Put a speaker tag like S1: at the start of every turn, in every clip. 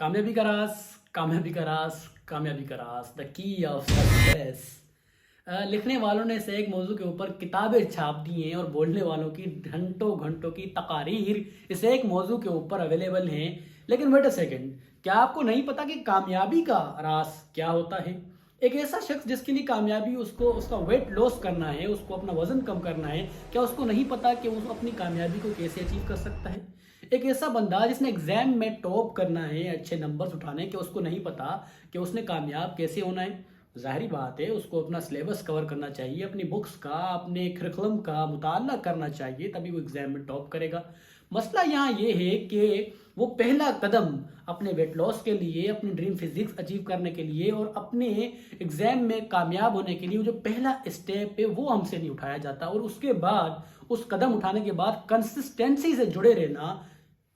S1: कामयाबी का राज, कामयाबी का राज, कामयाबी का राज, द की ऑफ सक्सेस। लिखने वालों ने इसे एक मौजू के ऊपर किताबें छाप दी हैं और बोलने वालों की घंटों घंटों की तकारीर इस एक मौजू के ऊपर अवेलेबल हैं। लेकिन वेट अ सेकेंड, क्या आपको नहीं पता कि कामयाबी का राज क्या होता है? एक ऐसा शख्स जिसके लिए कामयाबी उसको उसका वेट लॉस करना है, उसको अपना वजन कम करना है, क्या उसको नहीं पता कि वो अपनी कामयाबी को कैसे अचीव कर सकता है? एक ऐसा बंदा जिसने एग्जाम में टॉप करना है, अच्छे नंबर्स उठाने के, उसको नहीं पता कि उसने कामयाब कैसे होना है। ज़ाहिरी बात है, उसको अपना सिलेबस कवर करना चाहिए, अपनी बुक्स का, अपने करिकुलम का मुताला करना चाहिए, तभी वो एग्जाम में टॉप करेगा। मसला यहाँ ये है कि वो पहला कदम अपने वेट लॉस के लिए, अपनी ड्रीम फिजिक्स अचीव करने के लिए और अपने एग्जाम में कामयाब होने के लिए जो पहला स्टेप है वो हमसे नहीं उठाया जाता। और उसके बाद, उस कदम उठाने के बाद कंसिस्टेंसी से जुड़े रहना,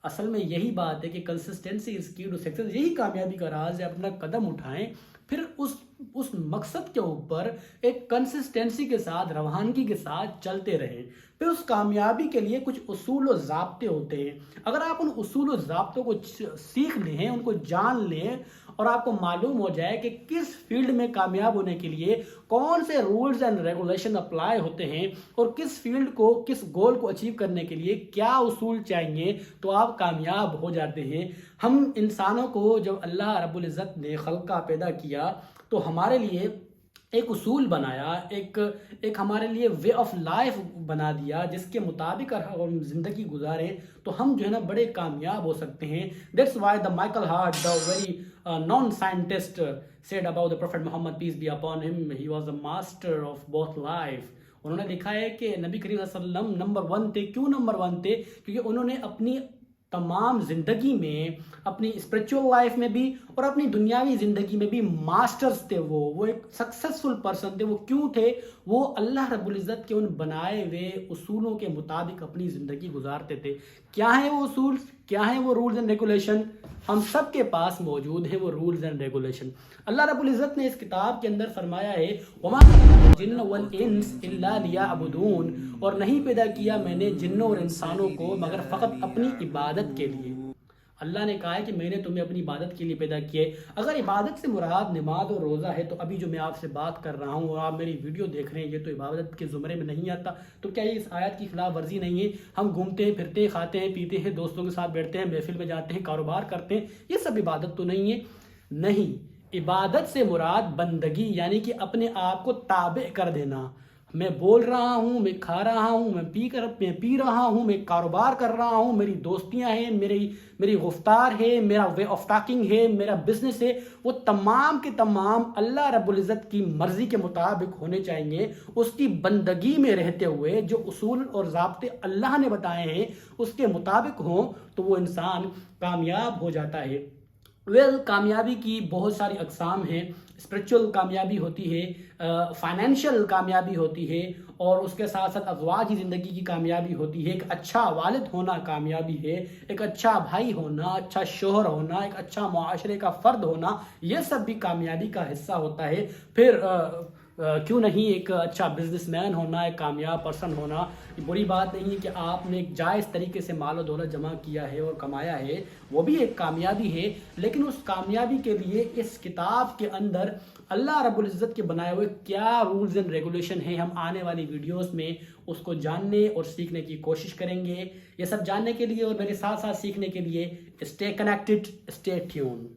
S1: असल में यही बात है कि कंसिस्टेंसी इज की टू सक्सेस। यही कामयाबी का राज है। अपना कदम उठाएं, फिर उस मकसद के ऊपर एक कंसिस्टेंसी के साथ, रवानगी के साथ चलते रहें। फिर उस कामयाबी के लिए कुछ उसूल और ज़ाब्ते होते हैं। अगर आप उन उसूल और ज़ाब्तों को सीख लें, उनको जान लें और आपको मालूम हो जाए कि किस फील्ड में कामयाब होने के लिए कौन से रूल्स एंड रेगुलेशन अप्लाई होते हैं और किस फील्ड को, किस गोल को अचीव करने के लिए क्या उसूल चाहिए, तो आप कामयाब हो जाते हैं। हम इंसानों को जब अल्लाह रब्बुल इज़्ज़त ने खल्का पैदा किया तो हमारे लिए एक उसूल बनाया, एक हमारे लिए वे ऑफ लाइफ बना दिया जिसके मुताबिक अगर हम जिंदगी गुजारें तो हम जो है ना बड़े कामयाब हो सकते हैं। That's why the Michael Hart, the very non scientist, said about the prophet Mohammad peace be upon him, he was the master of both life. उन्होंने लिखा है कि नबी करीम सल्लल्लाहु अलैहि वसल्लम नंबर 1 थे। क्यों नंबर 1 थे? क्योंकि उन्होंने अपनी तमाम ज़िंदगी में, अपनी स्पिरिचुअल लाइफ में भी और अपनी दुनियावी ज़िंदगी में भी मास्टर्स थे। वो एक सक्सेसफुल पर्सन थे। वो क्यों थे? वो अल्लाह रब्बुल इज़्ज़त के उन बनाए हुए उसूलों के मुताबिक अपनी ज़िंदगी गुजारते थे। क्या है वो उसूल, क्या है वो रूल्स एंड रेगुलेशन? हम सब के पास मौजूद है वो रूल्स एंड रेगुलेशन। अल्लाह रब्बुल इज़्ज़त ने इस किताब के अंदर फरमाया है, वमा जिन्न वल इंस इल्ला लियअबुदून, और नहीं पैदा किया मैंने जिन्नों और इंसानों को मगर फ़कत अपनी इबादत के लिए। अल्लाह ने कहा है कि मैंने तुम्हें अपनी इबादत के लिए पैदा किए। अगर इबादत से मुराद नमाज और रोज़ा है तो अभी जो मैं आपसे बात कर रहा हूँ और आप मेरी वीडियो देख रहे हैं, ये तो इबादत के ज़ुमरे में नहीं आता। तो क्या ये इस आयत की खिलाफ वर्जी नहीं है? हम घूमते हैं, फिरते हैं, खाते हैं, पीते हैं, दोस्तों के साथ बैठते हैं, महफिल में जाते हैं, कारोबार करते हैं, ये सब इबादत तो नहीं है? नहीं, इबादत से मुराद बंदगी, यानी कि अपने आप को ताबे कर देना। मैं बोल रहा हूँ, मैं खा रहा हूँ, मैं पी रहा हूँ, मैं कारोबार कर रहा हूँ, मेरी दोस्तियाँ हैं, मेरी गुफ्तार है, मेरा वे ऑफ टॉकिंग है, मेरा बिजनेस है, वो तमाम के तमाम अल्लाह रब्बुल इज़्ज़त की मर्ज़ी के मुताबिक होने चाहिए। उसकी बंदगी में रहते हुए जो उसूल और ज़ाब्ते अल्लाह ने बताए हैं उसके मुताबिक हों तो वो इंसान कामयाब हो जाता है। कामयाबी की बहुत सारी अक़साम हैं। स्पिरिचुअल कामयाबी होती है, फाइनेंशियल कामयाबी होती है और उसके साथ साथ अज़वाजी ज़िंदगी की कामयाबी होती है। एक अच्छा वालिद होना कामयाबी है, एक अच्छा भाई होना, अच्छा शोहर होना, एक अच्छा मुआशरे का फ़र्द होना, ये सब भी कामयाबी का हिस्सा होता है। फिर क्यों नहीं एक अच्छा बिजनेसमैन होना, एक कामयाब पर्सन होना। ये बुरी बात नहीं है कि आपने एक जायज़ तरीके से माल और दौलत जमा किया है और कमाया है, वो भी एक कामयाबी है। लेकिन उस कामयाबी के लिए इस किताब के अंदर अल्लाह रब्बुल इज़्ज़त के बनाए हुए क्या रूल्स एंड रेगुलेशन हैं, हम आने वाली वीडियोस में उसको जानने और सीखने की कोशिश करेंगे। ये सब जानने के लिए और मेरे साथ साथ सीखने के लिए स्टे कनेक्टेड, स्टे ट्यून।